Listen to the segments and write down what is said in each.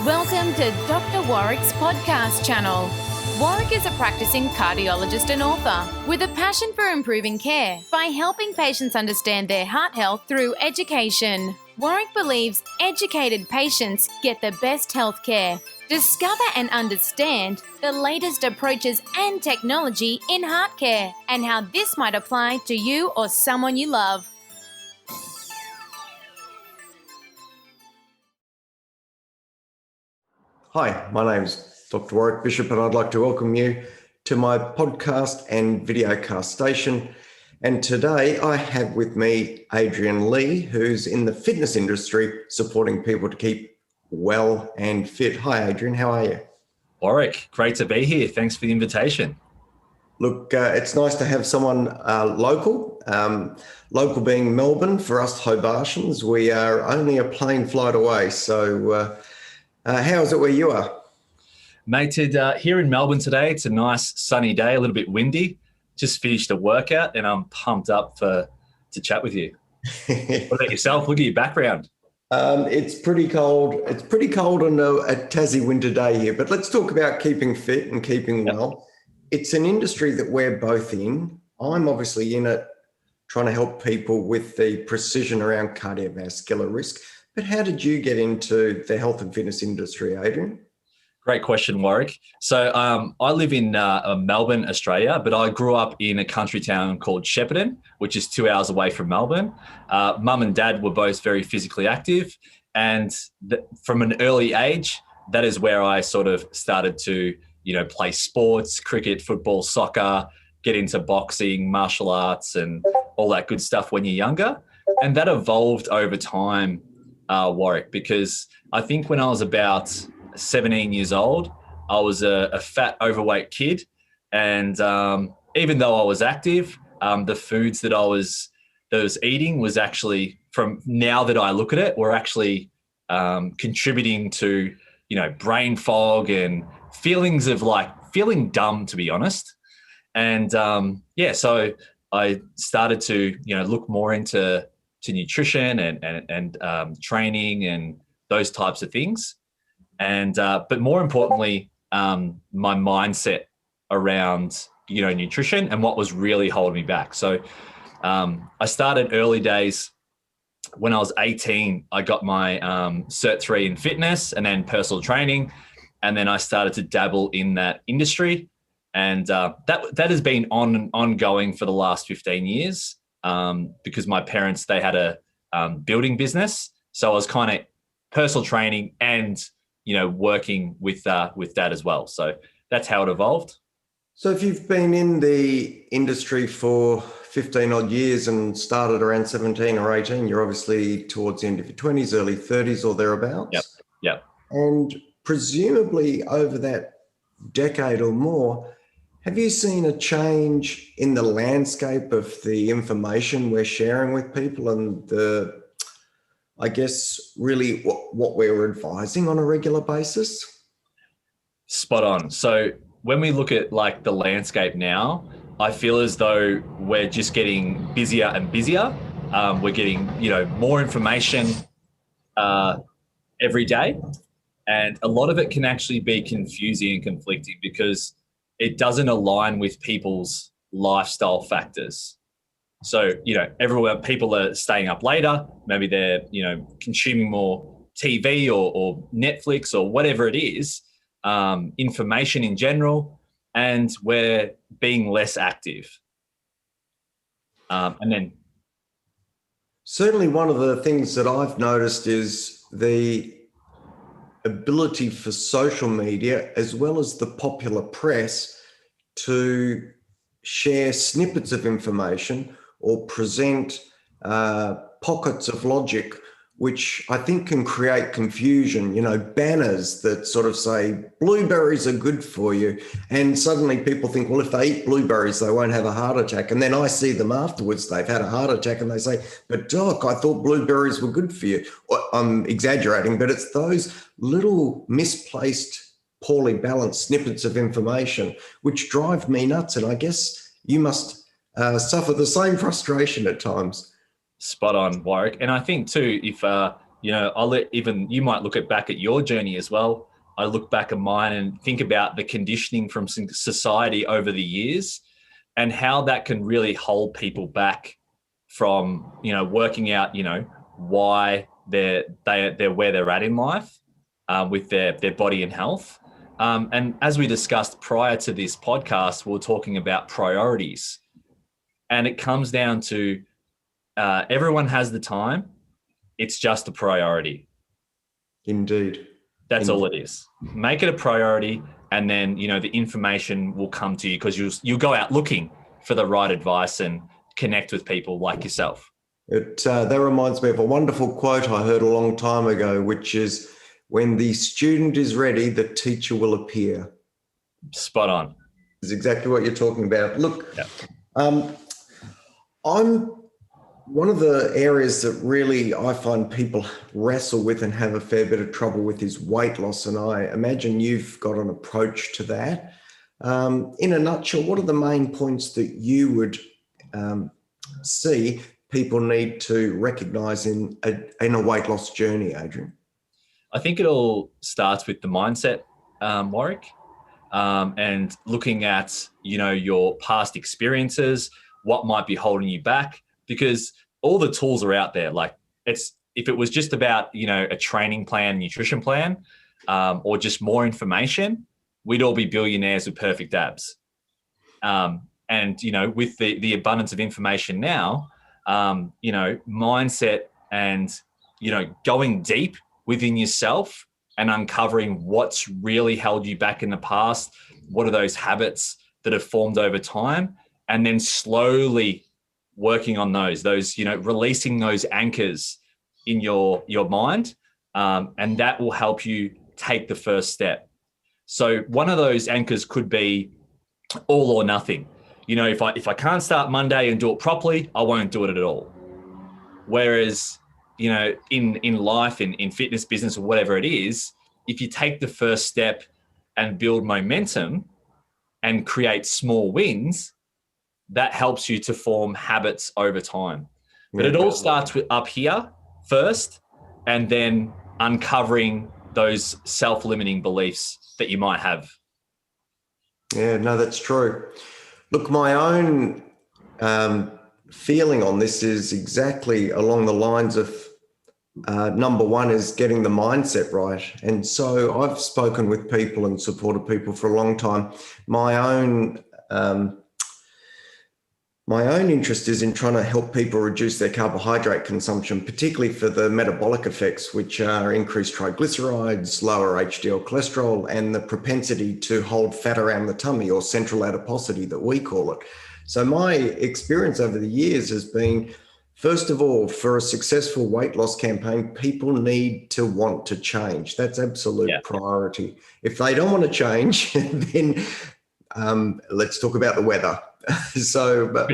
Welcome to Dr. Warrick's podcast channel. Warrick is a practicing cardiologist and author with a passion for improving care by helping patients understand their heart health through education. Warrick believes educated patients get the best health care. Discover and understand the latest approaches and technology in heart care and how this might apply to you or someone you love. Hi, my name's Dr. Warrick Bishop, and I'd like to welcome you to my podcast and videocast station. And today I have with me Adrian Lea, who's in the fitness industry, supporting people to keep well and fit. Hi, Adrian. How are you? Warrick, great to be here. Thanks for the invitation. Look, it's nice to have someone local. Local being Melbourne. For us Hobartians, we are only a plane flight away. So how is it where you are? Mate, here in Melbourne today, it's a nice sunny day, a little bit windy. Just finished a workout and I'm pumped up to chat with you. What about yourself? Look at your background. It's pretty cold. It's pretty cold on a Tassie winter day here, but let's talk about keeping fit and keeping well. It's an industry that we're both in. I'm obviously in it trying to help people with the precision around cardiovascular risk. But how did you get into the health and fitness industry, Adrian? Great question, Warrick. So I live in Melbourne, Australia, but I grew up in a country town called Shepparton, which is 2 hours away from Melbourne. Mum and dad were both very physically active. And from an early age, that is where I sort of started to, play sports, cricket, football, soccer, get into boxing, martial arts, and all that good stuff when you're younger. And that evolved over time, Warrick, because I think when I was about 17 years old, I was a fat, overweight kid. And even though I was active, the foods that I was eating was actually, from now that I look at it, were actually contributing to, brain fog and feelings of feeling dumb, to be honest. And so I started to, look more into nutrition and training and those types of things. And but more importantly, my mindset around nutrition and what was really holding me back. So I started early days. When I was 18, I got my Cert 3 in fitness and then personal training, and then I started to dabble in that industry. And that has been ongoing for the last 15 years because my parents, they had a building business, so I was kind of personal training and working with that as well. So that's how it evolved. So if you've been in the industry for 15 odd years and started around 17 or 18, you're obviously towards the end of your 20s, early 30s or thereabouts. Yep. And presumably over that decade or more, have you seen a change in the landscape of the information we're sharing with people and really what we're advising on a regular basis? Spot on. So when we look at the landscape now, I feel as though we're just getting busier and busier. We're getting, more information every day. And a lot of it can actually be confusing and conflicting because it doesn't align with people's lifestyle factors. So, everywhere people are staying up later, maybe they're, consuming more TV or Netflix or whatever it is, information in general, and we're being less active. And then certainly one of the things that I've noticed is the ability for social media as well as the popular press to share snippets of information or present pockets of logic, which I think can create confusion, banners that sort of say blueberries are good for you. And suddenly people think, well, if they eat blueberries, they won't have a heart attack. And then I see them afterwards, they've had a heart attack and they say, but doc, I thought blueberries were good for you. Well, I'm exaggerating, but it's those little misplaced, poorly balanced snippets of information which drive me nuts. And I guess you must suffer the same frustration at times. Spot on, Warrick. And I think too, if You know, you might look back at your journey as well. I look back at mine and think about the conditioning from society over the years and how that can really hold people back from, you know, working out, you know, why they're where they're at in life with their body and health. And as we discussed prior to this podcast, we were talking about priorities. And it comes down to everyone has the time. It's just a priority. Indeed. That's all it is. Make it a priority, and then, you know, the information will come to you because you'll go out looking for the right advice and connect with people like yourself. That reminds me of a wonderful quote I heard a long time ago, which is, when the student is ready, the teacher will appear. Spot on. Is exactly what you're talking about. Look, yeah. I'm one of the areas that really I find people wrestle with and have a fair bit of trouble with is weight loss. And I imagine you've got an approach to that. In a nutshell, what are the main points that you would see people need to recognize in a weight loss journey, Adrian? I think it all starts with the mindset, Warrick, and looking at, you know, your past experiences, what might be holding you back, because all the tools are out there. Like, if it was just about, you know, a training plan, nutrition plan, or just more information, we'd all be billionaires with perfect abs. And, you know, with the abundance of information now, you know, mindset and, you know, going deep within yourself and uncovering what's really held you back in the past. What are those habits that have formed over time? And then slowly working on those, you know, releasing those anchors in your mind. And that will help you take the first step. So one of those anchors could be all or nothing. You know, if I can't start Monday and do it properly, I won't do it at all. Whereas, you know, in life, in fitness, business, or whatever it is, if you take the first step and build momentum and create small wins, that helps you to form habits over time. But it all starts with up here first, and then uncovering those self-limiting beliefs that you might have. Yeah, no, that's true. Look, my own feeling on this is exactly along the lines of number one is getting the mindset right. And so I've spoken with people and supported people for a long time. My own interest is in trying to help people reduce their carbohydrate consumption, particularly for the metabolic effects, which are increased triglycerides, lower HDL cholesterol, and the propensity to hold fat around the tummy, or central adiposity that we call it. So my experience over the years has been, first of all, for a successful weight loss campaign, people need to want to change. That's absolute priority. If they don't want to change, then let's talk about the weather. So, but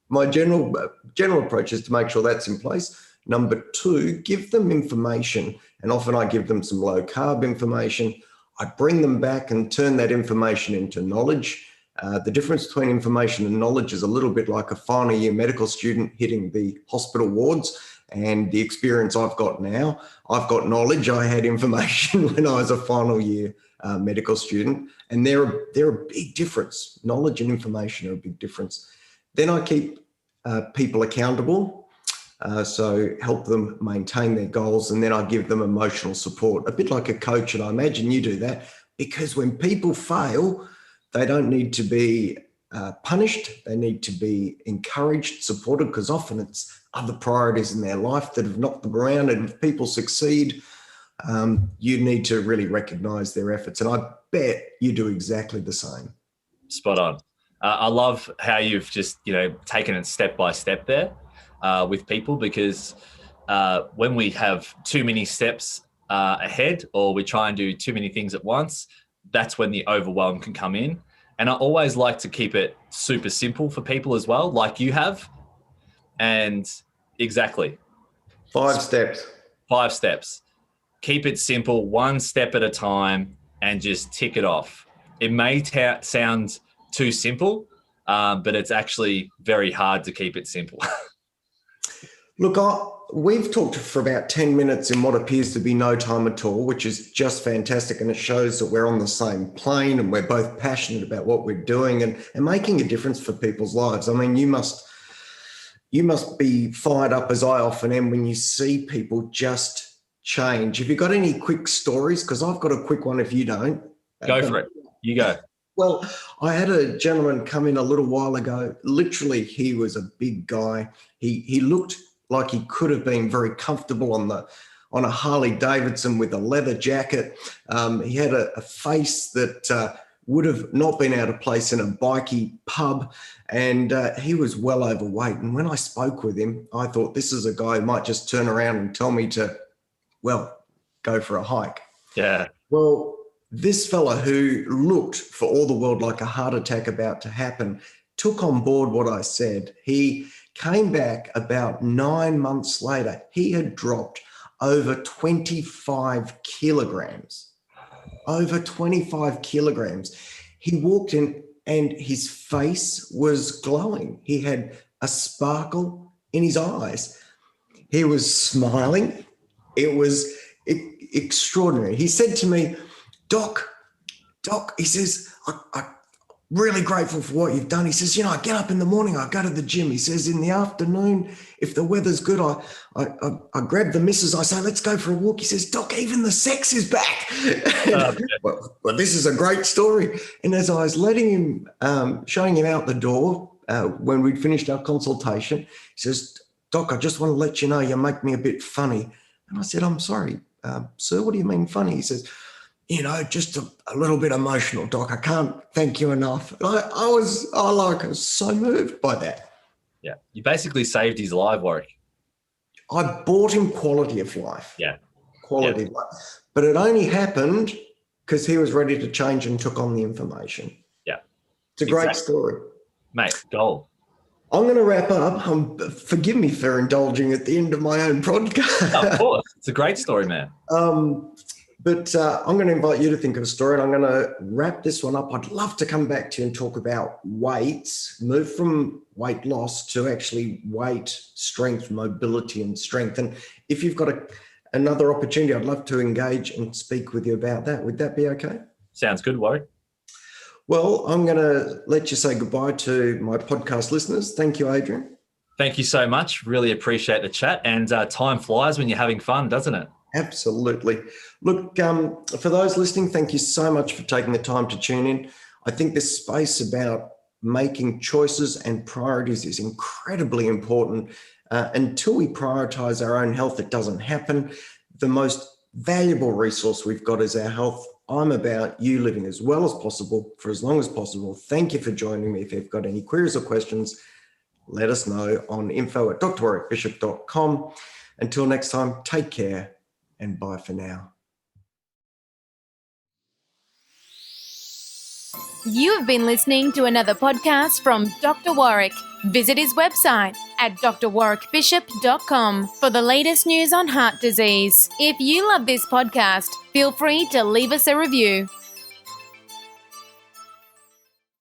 my general approach is to make sure that's in place. Number two, give them information. And often I give them some low carb information. I bring them back and turn that information into knowledge. The difference between information and knowledge is a little bit like a final year medical student hitting the hospital wards. And the experience I've got now, I've got knowledge. I had information when I was a final year medical student, and they're a big difference. Knowledge and information are a big difference. Then I keep people accountable, so help them maintain their goals, and then I give them emotional support, a bit like a coach, and I imagine you do that, because when people fail, they don't need to be punished. They need to be encouraged, supported, because often it's other priorities in their life that have knocked them around, and if people succeed, you need to really recognize their efforts. And I bet you do exactly the same. Spot on. I love how you've just, you know, taken it step by step there with people, because when we have too many steps ahead, or we try and do too many things at once, that's when the overwhelm can come in. And I always like to keep it super simple for people as well, like you have. And exactly. 5 steps. 5 steps. Keep it simple, one step at a time, and just tick it off. It may sound too simple, but it's actually very hard to keep it simple. Look, we've talked for about 10 minutes in what appears to be no time at all, which is just fantastic. And it shows that we're on the same plane and we're both passionate about what we're doing and making a difference for people's lives. I mean, you must be fired up, as I often am, when you see people just change. Have you got any quick stories? Because I've got a quick one if you don't. Go for it. You go. Well, I had a gentleman come in a little while ago. Literally, he was a big guy. He looked like he could have been very comfortable on a Harley Davidson with a leather jacket. He had a face that would have not been out of place in a bikey pub, and he was well overweight. And when I spoke with him, I thought, this is a guy who might just turn around and tell me to, well, go for a hike. Yeah. Well, this fella who looked for all the world like a heart attack about to happen took on board what I said. He came back about 9 months later. He had dropped over 25 kilograms. Over 25 kilograms. He walked in and his face was glowing. He had a sparkle in his eyes. He was smiling. It was extraordinary. He said to me, Doc, he says, I'm really grateful for what you've done. He says, I get up in the morning, I go to the gym. He says, in the afternoon, if the weather's good, I grab the missus, I say, let's go for a walk. He says, Doc, even the sex is back. Well, this is a great story. And as I was letting him, showing him out the door, when we'd finished our consultation, he says, Doc, I just want to let you know you make me a bit funny. And I said, I'm sorry, sir, what do you mean funny? He says, just a little bit emotional, Doc. I can't thank you enough. I was so moved by that. Yeah. You basically saved his life, Warrick. I bought him quality of life. Yeah. Quality of life. But it only happened because he was ready to change and took on the information. Yeah. It's a great story. Mate, gold. I'm going to wrap up. Forgive me for indulging at the end of my own podcast. Of course. It's a great story, man. But I'm going to invite you to think of a story, and I'm going to wrap this one up. I'd love to come back to you and talk about weights, move from weight loss to actually weight, strength, mobility and strength. And if you've got another opportunity, I'd love to engage and speak with you about that. Would that be okay? Sounds good, Warrick. Well, I'm going to let you say goodbye to my podcast listeners. Thank you, Adrian. Thank you so much. Really appreciate the chat. And time flies when you're having fun, doesn't it? Absolutely. Look, for those listening, thank you so much for taking the time to tune in. I think this space about making choices and priorities is incredibly important. Until we prioritize our own health, it doesn't happen. The most valuable resource we've got is our health. I'm about you living as well as possible for as long as possible. Thank you for joining me. If you've got any queries or questions, let us know on info@drwarrickbishop.com. Until next time, take care. And bye for now. You have been listening to another podcast from Dr. Warrick. Visit his website at drwarrickbishop.com for the latest news on heart disease. If you love this podcast, feel free to leave us a review.